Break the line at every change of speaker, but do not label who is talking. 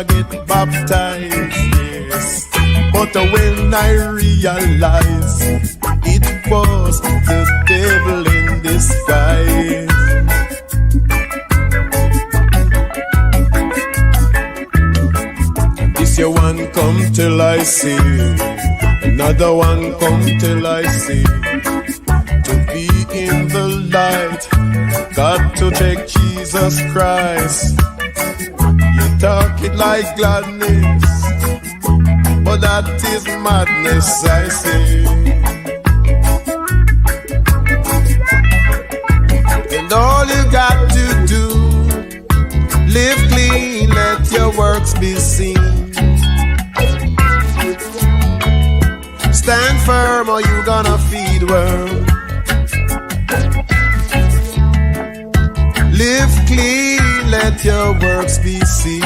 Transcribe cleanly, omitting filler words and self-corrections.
I get baptized, yes. But when I realize it was the devil in disguise, this year one come till I see, another one come till I see. To be in the light, got to take Jesus Christ. You talk it like gladness, but that is madness, I say. And all you got to do, live clean, let your works be seen. Stand firm or you gonna feed worm. Live clean, let your works be seen.